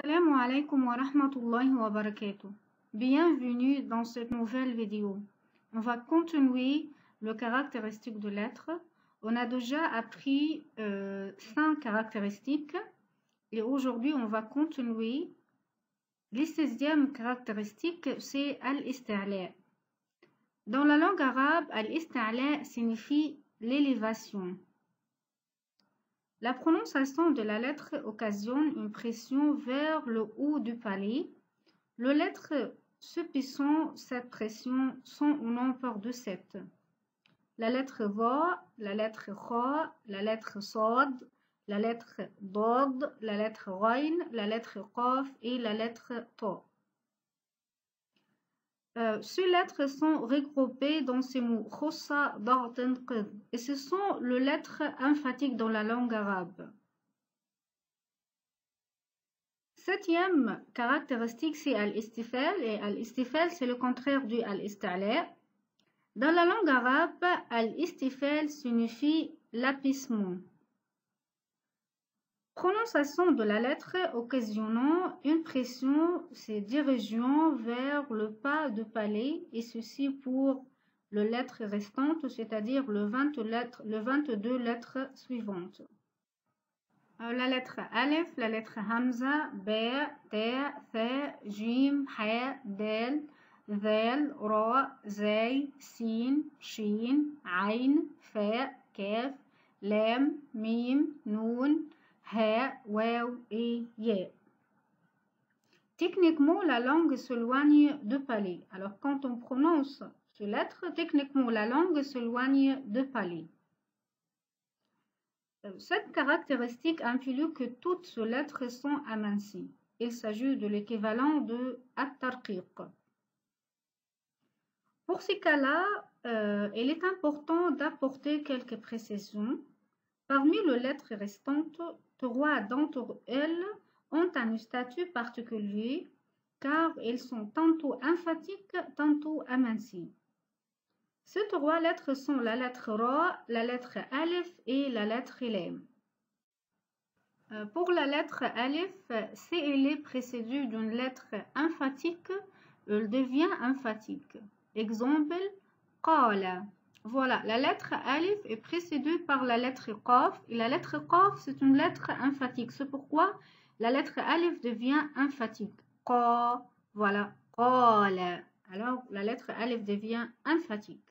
Assalamu alaikum wa rahmatullahi wa barakatuh. Bienvenue dans cette nouvelle vidéo. On va continuer le caractéristique de l'être. On a déjà appris 5 caractéristiques et aujourd'hui on va continuer. Les 16e caractéristique, c'est al-isti'la. Dans la langue arabe, al-isti'la signifie l'élévation. La prononciation de la lettre occasionne une pression vers le haut du palais. Les lettres subissant cette pression sont au nombre de 7. La lettre Va, la lettre Kha, la lettre Sad, la lettre Dad, la lettre Ghain, la lettre Qaf et la lettre Ta. Ces lettres sont regroupées dans ces mots Khossa, Da'tan, Qid et ce sont les lettres emphatiques dans la langue arabe. 7e caractéristique, c'est al-istifal et al-istifal c'est le contraire du al-isti'la. Dans la langue arabe, al-istifal signifie l'apaisement. Prononciation de la lettre occasionnant une pression se dirigeant vers le bas du palais et ceci pour les lettres restantes, c'est-à-dire les 22 lettres suivantes. La lettre Alif, la lettre Hamza, Ba, Ta, Tha, Jim, Ha, Dal, Zal, Ra, Zay, Sin, Shin, Ain, Fa, Kaf, Lam, Mim, Noun, Ha, Waw et Ya. Techniquement, la langue s'éloigne du palais. Alors, quand on prononce ces lettres, techniquement, la langue s'éloigne du palais. Cette caractéristique implique que toutes ces lettres sont amincies. Il s'agit de l'équivalent de at-tarqiq. Pour ces cas-là, il est important d'apporter quelques précisions. Parmi les lettres restantes, 3 d'entre elles ont un statut particulier car elles sont tantôt emphatiques, tantôt amincies. Ces 3 lettres sont la lettre Ra, la lettre Alif et la lettre Lam. Pour la lettre Alif, si elle est précédée d'une lettre emphatique, elle devient emphatique. Exemple, Qala. Voilà, la lettre Alif est précédée par la lettre Qaf et la lettre Qaf c'est une lettre emphatique. C'est pourquoi la lettre Alif devient emphatique. Qa, voilà, Qala. Alors la lettre Alif devient emphatique.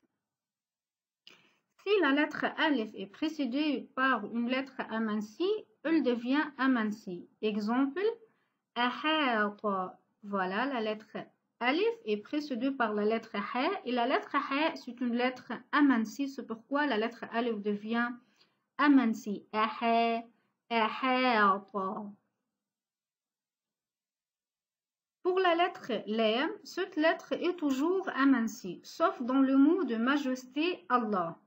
Si la lettre Alif est précédée par une lettre amincie, elle devient amincie. Exemple, Ahata. Voilà, la lettre Alif est précédée par la lettre Ha et la lettre Ha c'est une lettre amincie, c'est pourquoi la lettre Alif devient amincie. Aha, Ahata. Pour la lettre Lam, cette lettre est toujours amincie, sauf dans le mot de majesté Allah.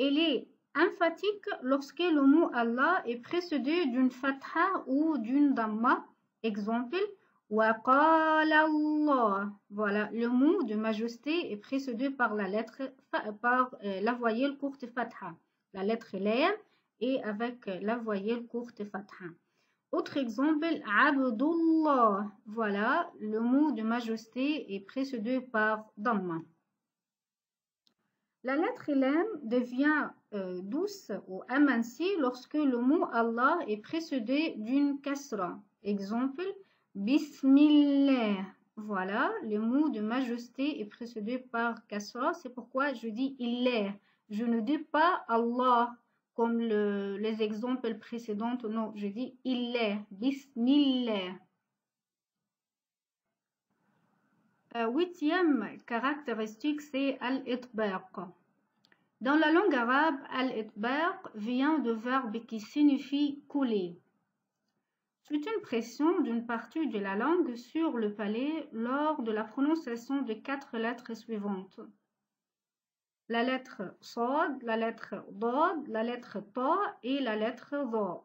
Elle est emphatique lorsque le mot Allah est précédé d'une fatha ou d'une damma. Exemple, wa qala Allah. Voilà, le mot de majesté est précédé par la lettre, la voyelle courte fatha. La lettre Lam est avec la voyelle courte fatha. Autre exemple, Abdullah. Voilà, le mot de majesté est précédé par damma. La lettre Lam devient douce ou amincie lorsque le mot Allah est précédé d'une kasra. Exemple, Bismillah. Voilà, le mot de majesté est précédé par kasra. C'est pourquoi je dis illah. Je ne dis pas Allah comme les exemples précédents. Non, je dis illah. Bismillah. 8e caractéristique, c'est al-itbaq. Dans la langue arabe, al-itbaq vient du verbe qui signifie couler. C'est une pression d'une partie de la langue sur le palais lors de la prononciation des 4 lettres suivantes. La lettre Sad, la lettre Dad, la lettre Ta et la lettre Dha.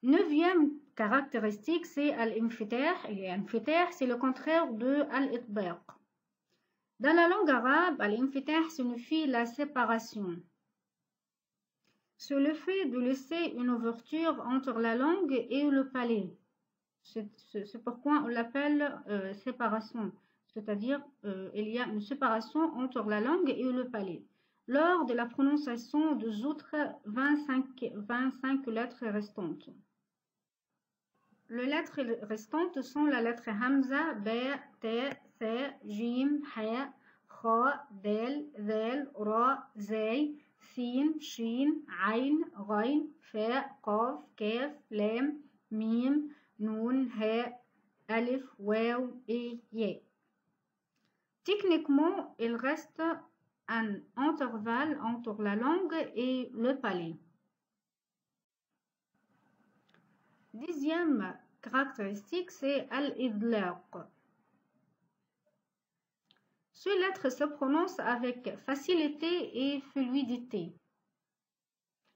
9e caractéristique, c'est al-infitah. Et al-infitah, c'est le contraire de al-itbaq. Dans la langue arabe, al-infitah signifie la séparation. c'est le fait de laisser une ouverture entre la langue et le palais. C'est pourquoi on l'appelle séparation, c'est-à-dire il y a une séparation entre la langue et le palais. Lors de la prononciation des autres 25 lettres restantes. Les lettres restantes sont la lettre Hamza, B, T, C, Jim, Ha, Kha, Del, Zal, Ra, Zay, Sin, Shin, Ayn, Ghayn, Fa, Qaf, Kaf, Lam, Mim, Nun, Ha, Alif, Waw et Ya. Techniquement, il reste un intervalle entre la langue et le palais. Dixième caractéristique, c'est al-idlaq. Ces lettres se prononcent avec facilité et fluidité.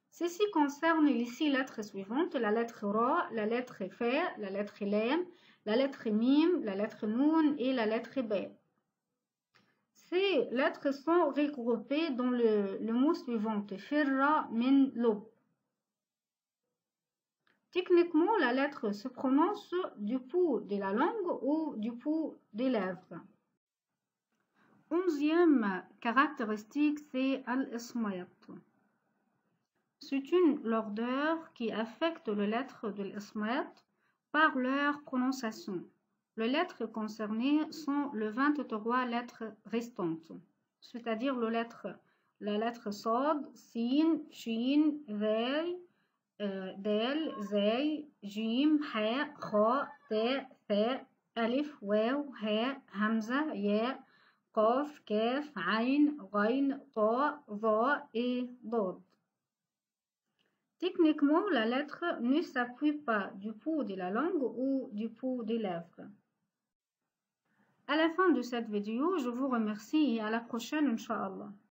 Ceci concerne les 6 lettres suivantes, la lettre Ra, la lettre Fa, la lettre Lam, la lettre Mim, la lettre Nun et la lettre Ba. Ces lettres sont regroupées dans le mot suivant, Firra min lub. Techniquement, la lettre se prononce du bout de la langue ou du bout des lèvres. 11e caractéristique, c'est al-ismayt. C'est une lourdeur qui affecte les lettres de l'ismayt par leur prononciation. Les lettres concernées sont les 23 lettres restantes, c'est-à-dire la lettre Sad, Sin, Shin, Zay, Del, Zay, Jim, Ha, Kha, Ta, Tha, Alif, Waw, Ha, Hamza, Ya, Qaf, Kaf, Ayn, Ghayn, Ta, Dha et Dad. Techniquement, la lettre ne s'appuie pas du bout de la langue ou du bout des lèvres. À la fin de cette vidéo, je vous remercie et à la prochaine, Inch'Allah.